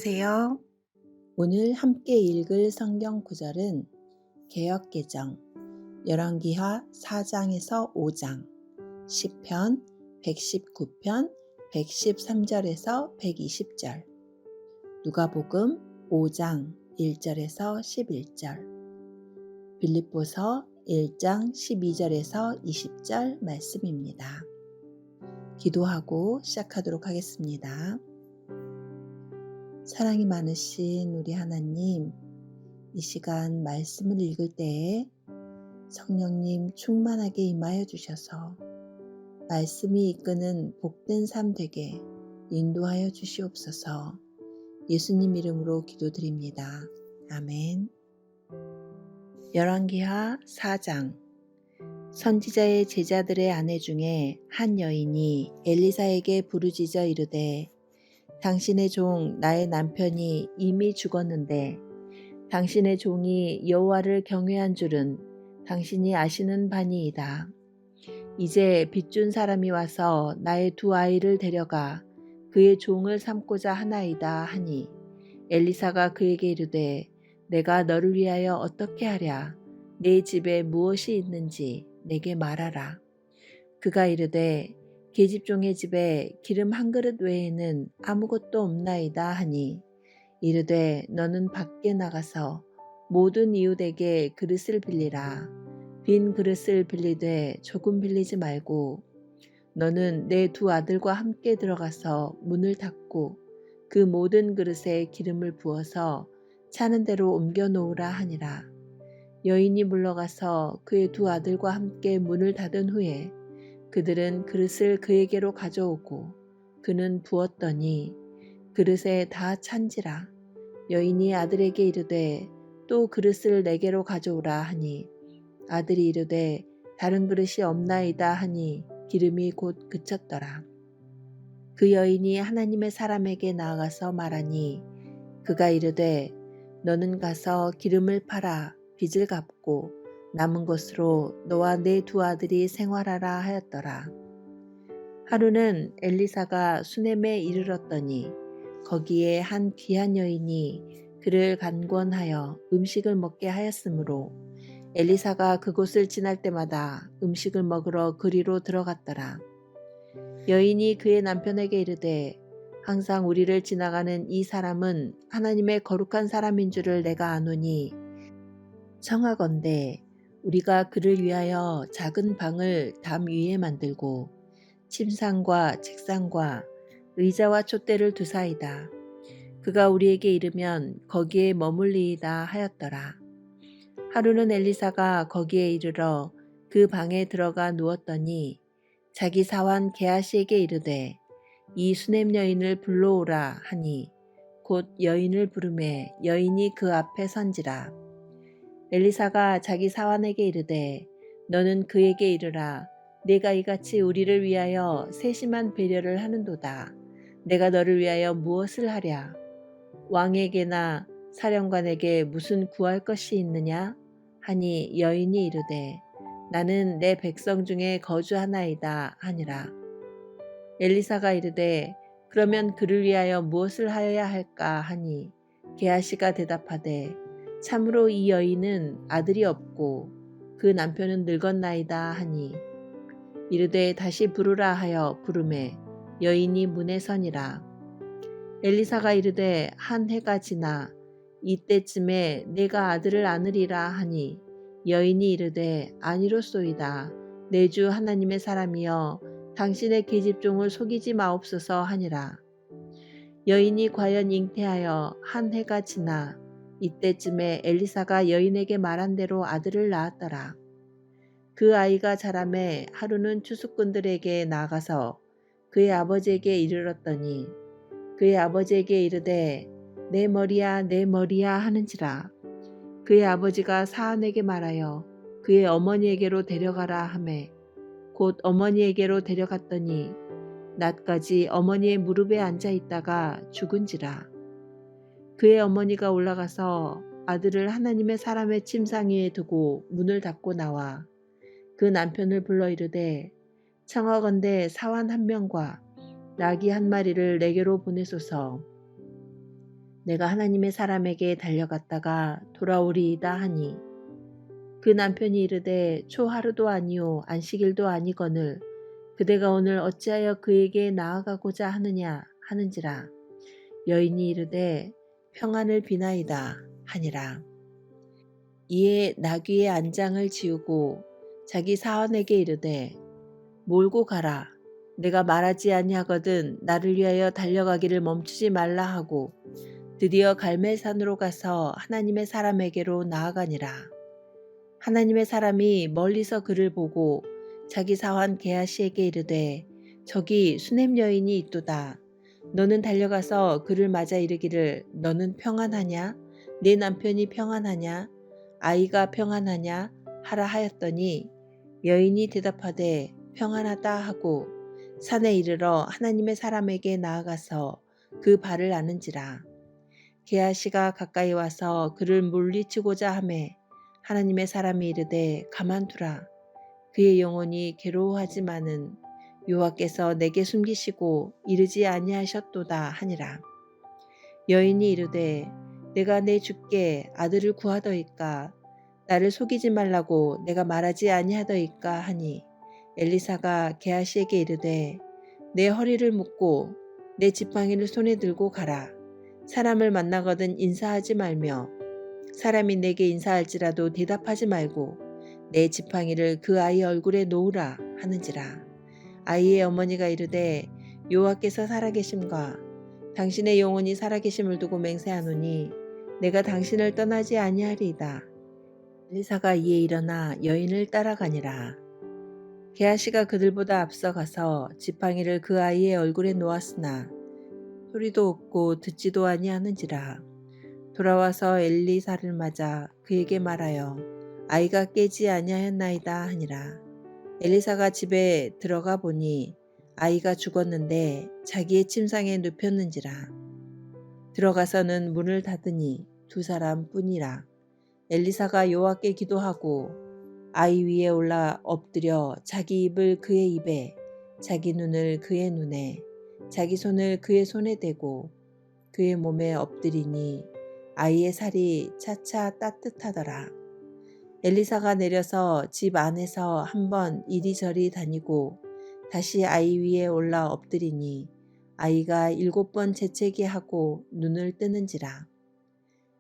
안녕하세요. 오늘 함께 읽을 성경 구절은 개역개정 열왕기하 4장에서 5장, 시편 119편 113절에서 120절, 누가복음 5장 1절에서 11절, 빌립보서 1장 12절에서 20절 말씀입니다. 기도하고 시작하도록 하겠습니다. 사랑이 많으신 우리 하나님, 이 시간 말씀을 읽을 때에 성령님 충만하게 임하여 주셔서 말씀이 이끄는 복된 삶 되게 인도하여 주시옵소서. 예수님 이름으로 기도드립니다. 아멘. 열왕기하 4장. 선지자의 제자들의 아내 중에 한 여인이 엘리사에게 부르짖어 이르되, 당신의 종 나의 남편이 이미 죽었는데 당신의 종이 여호와를 경외한 줄은 당신이 아시는 바니이다. 이제 빚준 사람이 와서 나의 두 아이를 데려가 그의 종을 삼고자 하나이다 하니, 엘리사가 그에게 이르되, 내가 너를 위하여 어떻게 하랴? 네 집에 무엇이 있는지 내게 말하라. 그가 이르되, 계집종의 집에 기름 한 그릇 외에는 아무것도 없나이다 하니, 이르되 너는 밖에 나가서 모든 이웃에게 그릇을 빌리라. 빈 그릇을 빌리되 조금 빌리지 말고 너는 내 두 아들과 함께 들어가서 문을 닫고 그 모든 그릇에 기름을 부어서 차는 대로 옮겨 놓으라 하니라. 여인이 물러가서 그의 두 아들과 함께 문을 닫은 후에 그들은 그릇을 그에게로 가져오고 그는 부었더니 그릇에 다 찬지라. 여인이 아들에게 이르되, 또 그릇을 내게로 가져오라 하니, 아들이 이르되 다른 그릇이 없나이다 하니 기름이 곧 그쳤더라. 그 여인이 하나님의 사람에게 나아가서 말하니, 그가 이르되, 너는 가서 기름을 팔아 빚을 갚고 남은 것으로 너와 내 두 아들이 생활하라 하였더라. 하루는 엘리사가 수넴에 이르렀더니 거기에 한 귀한 여인이 그를 간권하여 음식을 먹게 하였으므로 엘리사가 그곳을 지날 때마다 음식을 먹으러 그리로 들어갔더라. 여인이 그의 남편에게 이르되, 항상 우리를 지나가는 이 사람은 하나님의 거룩한 사람인 줄을 내가 아노니, 청하건대 우리가 그를 위하여 작은 방을 담 위에 만들고 침상과 책상과 의자와 촛대를 두사이다. 그가 우리에게 이르면 거기에 머물리이다 하였더라. 하루는 엘리사가 거기에 이르러 그 방에 들어가 누웠더니 자기 사환 게하시에게 이르되, 이 수넴 여인을 불러오라 하니 곧 여인을 부르매 여인이 그 앞에 선지라. 엘리사가 자기 사환에게 이르되, 너는 그에게 이르라. 내가 이같이 우리를 위하여 세심한 배려를 하는도다. 내가 너를 위하여 무엇을 하랴? 왕에게나 사령관에게 무슨 구할 것이 있느냐? 하니 여인이 이르되, 나는 내 백성 중에 거주하나이다 하니라. 엘리사가 이르되, 그러면 그를 위하여 무엇을 하여야 할까 하니, 게하시가 대답하되, 참으로 이 여인은 아들이 없고 그 남편은 늙었나이다 하니, 이르되 다시 부르라 하여 부르매 여인이 문에 서니라. 엘리사가 이르되, 한 해가 지나 이때쯤에 내가 아들을 안으리라 하니, 여인이 이르되, 아니로소이다. 내 주 하나님의 사람이여, 당신의 계집종을 속이지 마옵소서 하니라. 여인이 과연 잉태하여 한 해가 지나 이때쯤에 엘리사가 여인에게 말한 대로 아들을 낳았더라. 그 아이가 자라매 하루는 추수꾼들에게 나가서 그의 아버지에게 이르렀더니 그의 아버지에게 이르되, 내 머리야 내 머리야 하는지라. 그의 아버지가 사안에게 말하여 그의 어머니에게로 데려가라 하매 곧 어머니에게로 데려갔더니 낮까지 어머니의 무릎에 앉아 있다가 죽은지라. 그의 어머니가 올라가서 아들을 하나님의 사람의 침상 위에 두고 문을 닫고 나와 그 남편을 불러 이르되, 청하건대 사환 한 명과 나귀 한 마리를 내게로 보내소서. 내가 하나님의 사람에게 달려갔다가 돌아오리이다 하니 그 남편이 이르되 초하루도 아니요 안식일도 아니거늘 그대가 오늘 어찌하여 그에게 나아가고자 하느냐 하는지라. 여인이 이르되 평안을 비나이다 하니라. 이에 나귀의 안장을 지우고 자기 사환에게 이르되 몰고 가라. 내가 말하지 아니하거든 나를 위하여 달려가기를 멈추지 말라 하고 드디어 갈멜산으로 가서 하나님의 사람에게로 나아가니라. 하나님의 사람이 멀리서 그를 보고 자기 사환 게하시에게 이르되 저기 수냄 여인이 있도다. 너는 달려가서 그를 맞아 이르기를 너는 평안하냐? 내 남편이 평안하냐? 아이가 평안하냐? 하라 하였더니 여인이 대답하되 평안하다 하고 산에 이르러 하나님의 사람에게 나아가서 그 발을 아는지라. 게하시가 가까이 와서 그를 물리치고자 하매 하나님의 사람이 이르되 가만두라. 그의 영혼이 괴로워하지만은 여호와께서 내게 숨기시고 이르지 아니하셨도다 하니라. 여인이 이르되 내가 내 주께 아들을 구하더이까 나를 속이지 말라고 내가 말하지 아니하더이까 하니 엘리사가 게하시에게 이르되 내 허리를 묶고 내 지팡이를 손에 들고 가라. 사람을 만나거든 인사하지 말며 사람이 내게 인사할지라도 대답하지 말고 내 지팡이를 그 아이 얼굴에 놓으라 하는지라. 아이의 어머니가 이르되 여호와께서 살아계심과 당신의 영혼이 살아계심을 두고 맹세하노니 내가 당신을 떠나지 아니하리이다. 엘리사가 이에 일어나 여인을 따라가니라. 게하시가 그들보다 앞서가서 지팡이를 그 아이의 얼굴에 놓았으나 소리도 없고 듣지도 아니하는지라. 돌아와서 엘리사를 맞아 그에게 말하여 아이가 깨지 아니하였나이다 하니라. 엘리사가 집에 들어가 보니 아이가 죽었는데 자기의 침상에 눕혔는지라. 들어가서는 문을 닫으니 두 사람뿐이라. 엘리사가 여호와께 기도하고 아이 위에 올라 엎드려 자기 입을 그의 입에 자기 눈을 그의 눈에 자기 손을 그의 손에 대고 그의 몸에 엎드리니 아이의 살이 차차 따뜻하더라. 엘리사가 내려서 집 안에서 한번 이리저리 다니고 다시 아이 위에 올라 엎드리니 아이가 7번 재채기 하고 눈을 뜨는지라.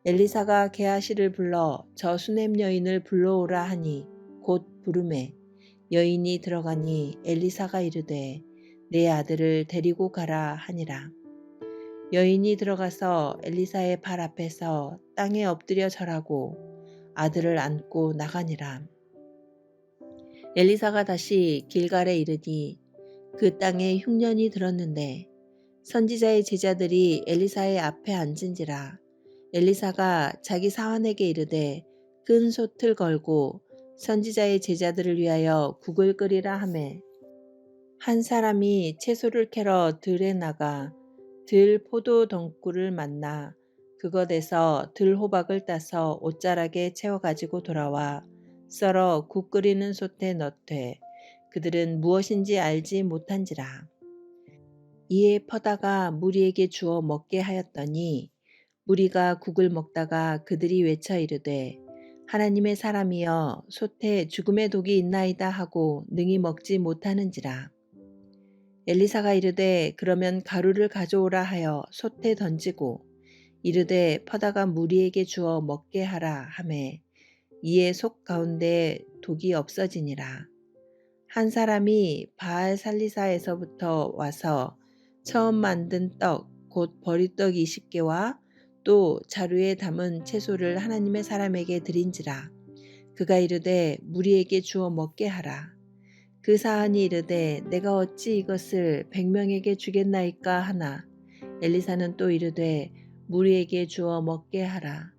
엘리사가 게하시를 불러 저 수냄 여인을 불러오라 하니 곧 부르매 여인이 들어가니 엘리사가 이르되 내 아들을 데리고 가라 하니라. 여인이 들어가서 엘리사의 발 앞에서 땅에 엎드려 절하고 아들을 안고 나가니라. 엘리사가 다시 길갈에 이르니 그 땅에 흉년이 들었는데 선지자의 제자들이 엘리사의 앞에 앉은지라. 엘리사가 자기 사환에게 이르되 큰 솥을 걸고 선지자의 제자들을 위하여 국을 끓이라 하매 한 사람이 채소를 캐러 들에 나가 들 포도 덩굴을 만나 그것에서 들 호박을 따서 옷자락에 채워 가지고 돌아와 썰어 국 끓이는 솥에 넣되 그들은 무엇인지 알지 못한지라. 이에 퍼다가 무리에게 주어 먹게 하였더니 무리가 국을 먹다가 그들이 외쳐 이르되 하나님의 사람이여 솥에 죽음의 독이 있나이다 하고 능히 먹지 못하는지라. 엘리사가 이르되 그러면 가루를 가져오라 하여 솥에 던지고 이르되 퍼다가 무리에게 주어 먹게 하라 하매 이에 속 가운데 독이 없어지니라. 한 사람이 바알 살리사에서부터 와서 처음 만든 떡 곧 버리떡 20개와 또 자루에 담은 채소를 하나님의 사람에게 드린지라. 그가 이르되 무리에게 주어 먹게 하라. 그 사한이 이르되 내가 어찌 이것을 100명에게 주겠나이까 하나 엘리사는 또 이르되 무리에게 주어 먹게 하라.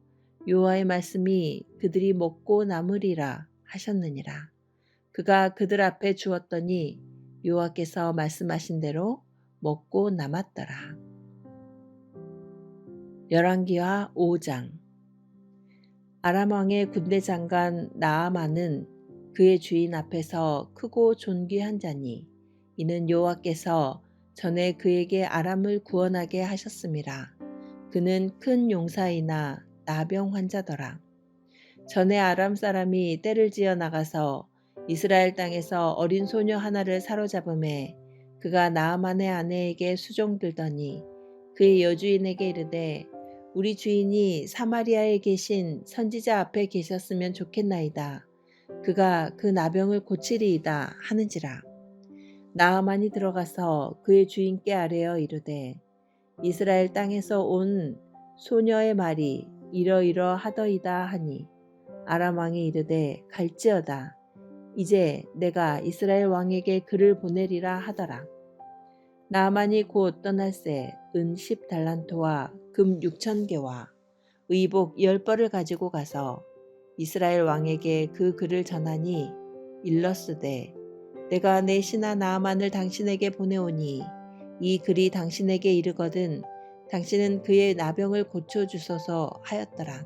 여호와의 말씀이 그들이 먹고 남으리라 하셨느니라. 그가 그들 앞에 주었더니 여호와께서 말씀하신 대로 먹고 남았더라. 열왕기하 5장. 아람 왕의 군대 장관 나아만은 그의 주인 앞에서 크고 존귀한 자니 이는 여호와께서 전에 그에게 아람을 구원하게 하셨음이라. 그는 큰 용사이나 나병 환자더라. 전에 아람 사람이 떼를 지어 나가서 이스라엘 땅에서 어린 소녀 하나를 사로잡음에 그가 나아만의 아내에게 수종들더니 그의 여주인에게 이르되 우리 주인이 사마리아에 계신 선지자 앞에 계셨으면 좋겠나이다. 그가 그 나병을 고치리이다 하는지라. 나아만이 들어가서 그의 주인께 아뢰어 이르되 이스라엘 땅에서 온 소녀의 말이 이러이러하더이다 하니 아람 왕이 이르되 갈지어다. 이제 내가 이스라엘 왕에게 글을 보내리라 하더라. 나아만이 곧 떠날새 은 10달란트와 금 6,000개와 의복 10벌을 가지고 가서 이스라엘 왕에게 그 글을 전하니 일렀으되 내가 내 신하 나아만을 당신에게 보내오니 이 글이 당신에게 이르거든 당신은 그의 나병을 고쳐주소서 하였더라.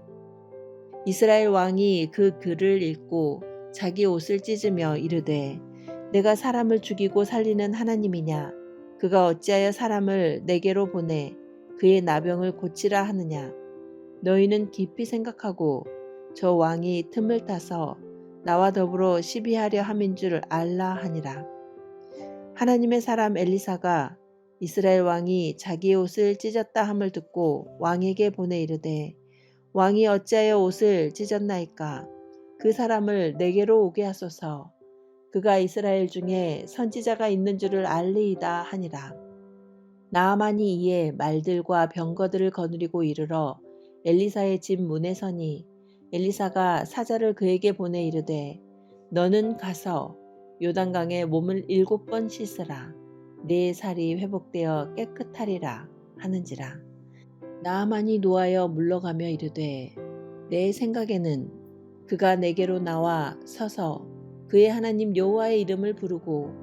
이스라엘 왕이 그 글을 읽고 자기 옷을 찢으며 이르되 내가 사람을 죽이고 살리는 하나님이냐 그가 어찌하여 사람을 내게로 보내 그의 나병을 고치라 하느냐 너희는 깊이 생각하고 저 왕이 틈을 타서 나와 더불어 시비하려 함인 줄 알라 하니라. 하나님의 사람 엘리사가 이스라엘 왕이 자기의 옷을 찢었다 함을 듣고 왕에게 보내 이르되 왕이 어찌하여 옷을 찢었나이까 그 사람을 내게로 오게 하소서 그가 이스라엘 중에 선지자가 있는 줄을 알리이다 하니라. 나아만이 이에 말들과 병거들을 거느리고 이르러 엘리사의 집 문에 서니 엘리사가 사자를 그에게 보내 이르되 너는 가서 요단강에 몸을 7번 씻으라 네 살이 회복되어 깨끗하리라 하는지라. 나아만이 노하여 물러가며 이르되 내 생각에는 그가 내게로 나와 서서 그의 하나님 여호와의 이름을 부르고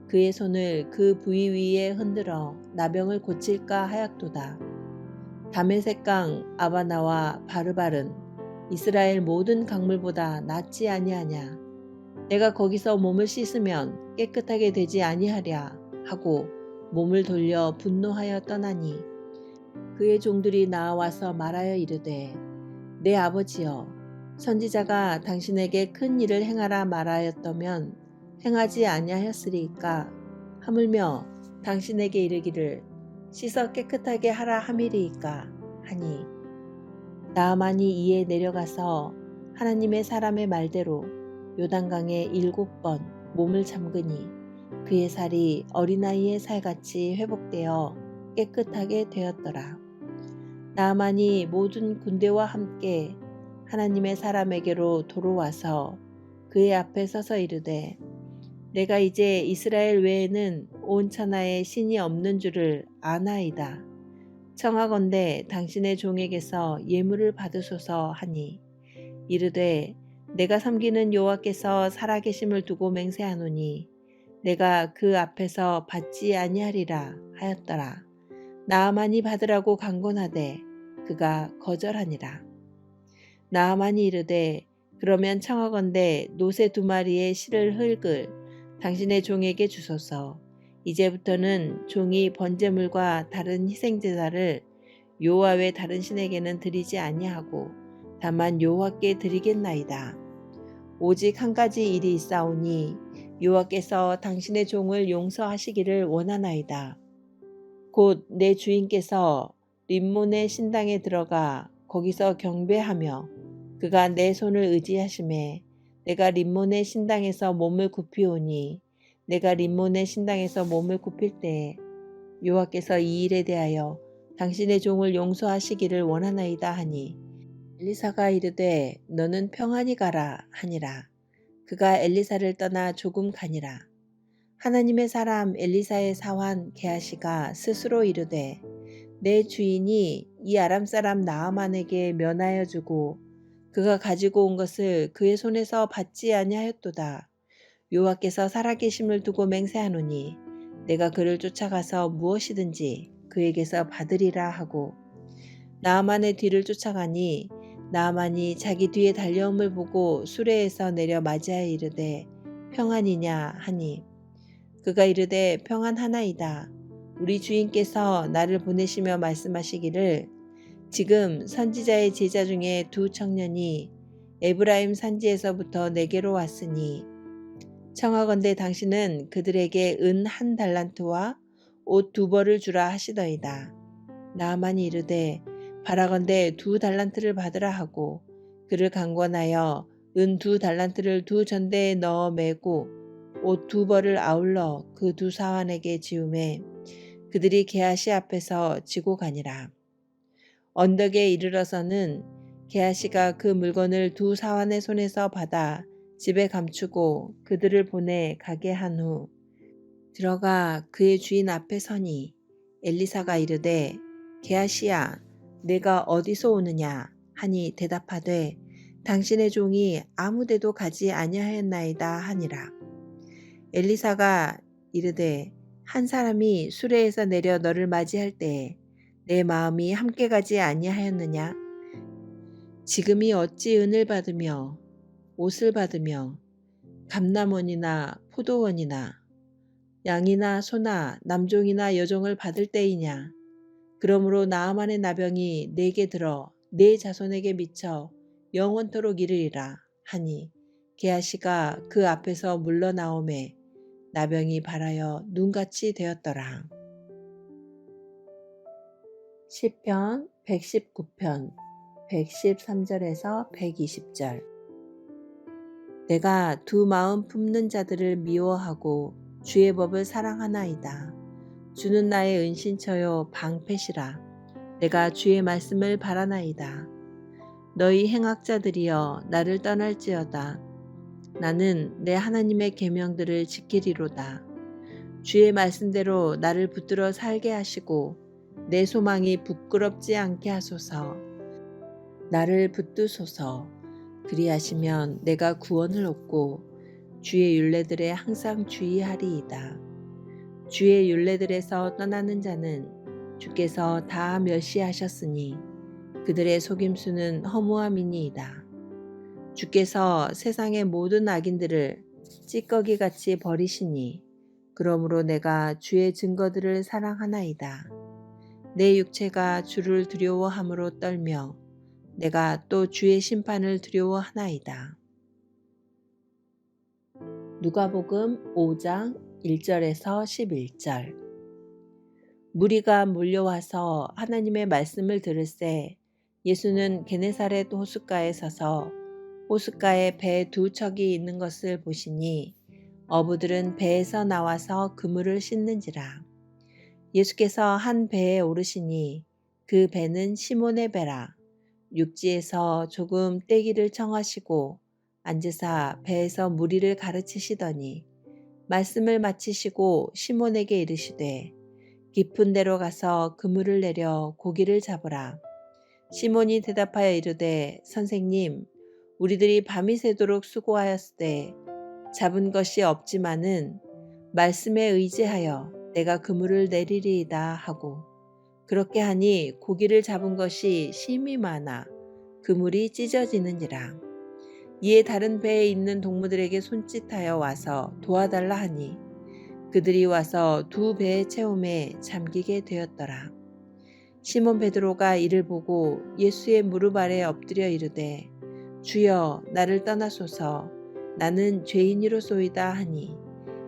그의 손을 그 부위 위에 흔들어 나병을 고칠까 하였도다. 다메섹강 아바나와 바르발은 이스라엘 모든 강물보다 낫지 아니하냐. 내가 거기서 몸을 씻으면 깨끗하게 되지 아니하랴 하고 몸을 돌려 분노하여 떠나니 그의 종들이 나와서 말하여 이르되 내 아버지여 선지자가 당신에게 큰 일을 행하라 말하였다면 행하지 아니하였으리이까 하물며 당신에게 이르기를 씻어 깨끗하게 하라 함이리이까 하니 나아만이 이에 내려가서 하나님의 사람의 말대로 요단강에 7번 몸을 잠그니 그의 살이 어린아이의 살같이 회복되어 깨끗하게 되었더라. 나아만이 모든 군대와 함께 하나님의 사람에게로 돌아와서 그의 앞에 서서 이르되 내가 이제 이스라엘 외에는 온 천하에 신이 없는 줄을 아나이다. 청하건대 당신의 종에게서 예물을 받으소서 하니 이르되 내가 섬기는 여호와께서 살아계심을 두고 맹세하노니 내가 그 앞에서 받지 아니하리라 하였더라. 나아만이 받으라고 강권하되 그가 거절하니라. 나아만이 이르되 그러면 청하건대 노새 2마리의 실을 흙을 당신의 종에게 주소서. 이제부터는 종이 번제물과 다른 희생제사를 여호와 외 다른 신에게는 드리지 아니하고 다만 여호와께 드리겠나이다. 오직 한 가지 일이 있사오니 여호와께서 당신의 종을 용서하시기를 원하나이다. 곧 내 주인께서 림몬의 신당에 들어가 거기서 경배하며 그가 내 손을 의지하심에 내가 림몬의 신당에서 몸을 굽히오니 내가 림몬의 신당에서 몸을 굽힐 때에 여호와께서 이 일에 대하여 당신의 종을 용서하시기를 원하나이다 하니 엘리사가 이르되 너는 평안히 가라 하니라. 그가 엘리사를 떠나 조금 가니라. 하나님의 사람 엘리사의 사환 게하시가 스스로 이르되 내 주인이 이 아람 사람 나아만에게 면하여 주고 그가 가지고 온 것을 그의 손에서 받지 아니하였도다. 여호와께서 살아계심을 두고 맹세하노니 내가 그를 쫓아가서 무엇이든지 그에게서 받으리라 하고 나아만의 뒤를 쫓아가니 나아만이 자기 뒤에 달려옴을 보고 수레에서 내려 맞이하여 이르되 평안이냐 하니 그가 이르되 평안하나이다. 우리 주인께서 나를 보내시며 말씀하시기를 지금 선지자의 제자 중에 두 청년이 에브라임 산지에서부터 내게로 왔으니 청하건대 당신은 그들에게 은 1달란트와 옷 2벌을 주라 하시더이다. 나아만이 이르되 바라건대 2달란트를 받으라 하고 그를 강권하여 은 2달란트를 두 전대에 넣어 매고 옷 2벌을 아울러 그 두 사환에게 지우매 그들이 게하시 앞에서 지고 가니라. 언덕에 이르러서는 게하시가 그 물건을 두 사환의 손에서 받아 집에 감추고 그들을 보내 가게 한 후 들어가 그의 주인 앞에 서니 엘리사가 이르되 게하시야 내가 어디서 오느냐 하니 대답하되 당신의 종이 아무데도 가지 아니하였나이다 하니라. 엘리사가 이르되 한 사람이 수레에서 내려 너를 맞이할 때에 내 마음이 함께 가지 아니하였느냐? 지금이 어찌 은을 받으며 옷을 받으며 감람원이나 포도원이나 양이나 소나 남종이나 여종을 받을 때이냐? 그러므로 나아만의 나병이 내게 들어 내 자손에게 미쳐 영원토록 이르리라 하니 게하시가 그 앞에서 물러나오매 나병이 발하여 눈같이 되었더라. 시편 119편 113절에서 120절. 내가 두 마음 품는 자들을 미워하고 주의 법을 사랑하나이다. 주는 나의 은신처요 방패시라. 내가 주의 말씀을 바라나이다. 너희 행악자들이여 나를 떠날지어다. 나는 내 하나님의 계명들을 지키리로다. 주의 말씀대로 나를 붙들어 살게 하시고 내 소망이 부끄럽지 않게 하소서. 나를 붙드소서. 그리하시면 내가 구원을 얻고 주의 율례들에 항상 주의하리이다. 주의 율례들에서 떠나는 자는 주께서 다 멸시하셨으니 그들의 속임수는 허무함이니이다. 주께서 세상의 모든 악인들을 찌꺼기같이 버리시니 그러므로 내가 주의 증거들을 사랑하나이다. 내 육체가 주를 두려워함으로 떨며 내가 또 주의 심판을 두려워하나이다. 누가복음 5장 1절에서 11절. 무리가 몰려와서 하나님의 말씀을 들을새 예수는 게네사렛 호숫가에 서서 호숫가에 배 2척이 있는 것을 보시니 어부들은 배에서 나와서 그물을 씻는지라. 예수께서 한 배에 오르시니 그 배는 시몬의 배라. 육지에서 조금 떼기를 청하시고 앉으사 배에서 무리를 가르치시더니 말씀을 마치시고 시몬에게 이르시되 깊은 데로 가서 그물을 내려 고기를 잡으라. 시몬이 대답하여 이르되 선생님 우리들이 밤이 새도록 수고하였으되 잡은 것이 없지만은 말씀에 의지하여 내가 그물을 내리리이다 하고 그렇게 하니 고기를 잡은 것이 심히 많아 그물이 찢어지는지라. 이에 다른 배에 있는 동무들에게 손짓하여 와서 도와달라 하니 그들이 와서 2배의 채움에 잠기게 되었더라. 시몬 베드로가 이를 보고 예수의 무릎 아래 엎드려 이르되 주여 나를 떠나소서 나는 죄인이로소이다 하니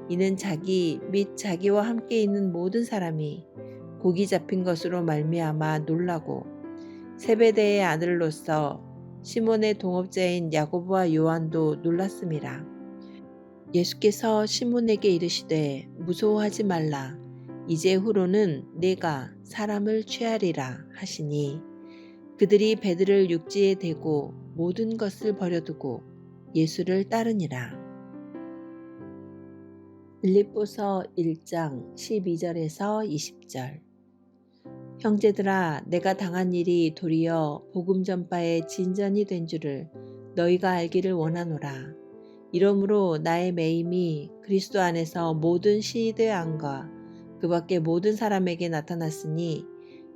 이는 자기 및 자기와 함께 있는 모든 사람이 고기 잡힌 것으로 말미암아 놀라고 세베대의 아들로서 시몬의 동업자인 야고보와 요한도 놀랐음이라. 예수께서 시몬에게 이르시되 무서워하지 말라. 이제 후로는 내가 사람을 취하리라 하시니 그들이 배들을 육지에 대고 모든 것을 버려두고 예수를 따르니라. 빌립보서 1장 12절에서 20절. 형제들아 내가 당한 일이 도리어 복음 전파의 진전이 된 줄을 너희가 알기를 원하노라. 이러므로 나의 매임이 그리스도 안에서 모든 시대 안과 그 밖에 모든 사람에게 나타났으니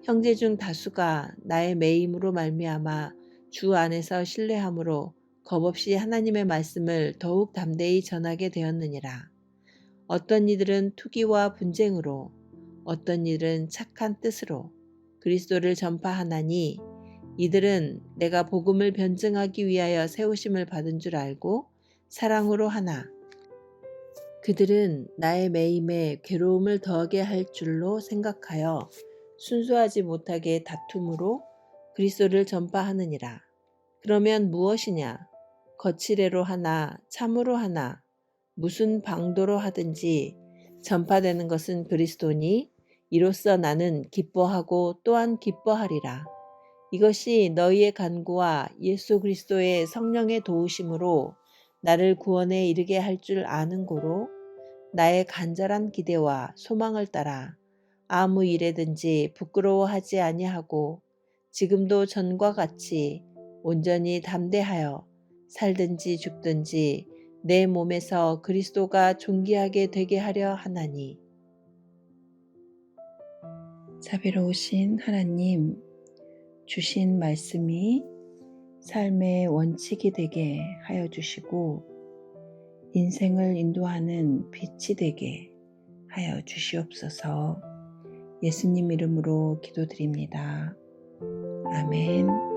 형제 중 다수가 나의 매임으로 말미암아 주 안에서 신뢰함으로 겁없이 하나님의 말씀을 더욱 담대히 전하게 되었느니라. 어떤 이들은 투기와 분쟁으로 어떤 이들은 착한 뜻으로 그리스도를 전파하나니 이들은 내가 복음을 변증하기 위하여 세우심을 받은 줄 알고 사랑으로 하나 그들은 나의 매임에 괴로움을 더하게 할 줄로 생각하여 순수하지 못하게 다툼으로 그리스도를 전파하느니라. 그러면 무엇이냐? 거칠애로 하나 참으로 하나 무슨 방도로 하든지 전파되는 것은 그리스도니 이로써 나는 기뻐하고 또한 기뻐하리라. 이것이 너희의 간구와 예수 그리스도의 성령의 도우심으로 나를 구원에 이르게 할 줄 아는 고로 나의 간절한 기대와 소망을 따라 아무 일에든지 부끄러워하지 아니하고 지금도 전과 같이 온전히 담대하여 살든지 죽든지 내 몸에서 그리스도가 존귀하게 되게 하려 하나니. 자비로우신 하나님, 주신 말씀이 삶의 원칙이 되게 하여 주시고 인생을 인도하는 빛이 되게 하여 주시옵소서. 예수님 이름으로 기도드립니다. 아멘.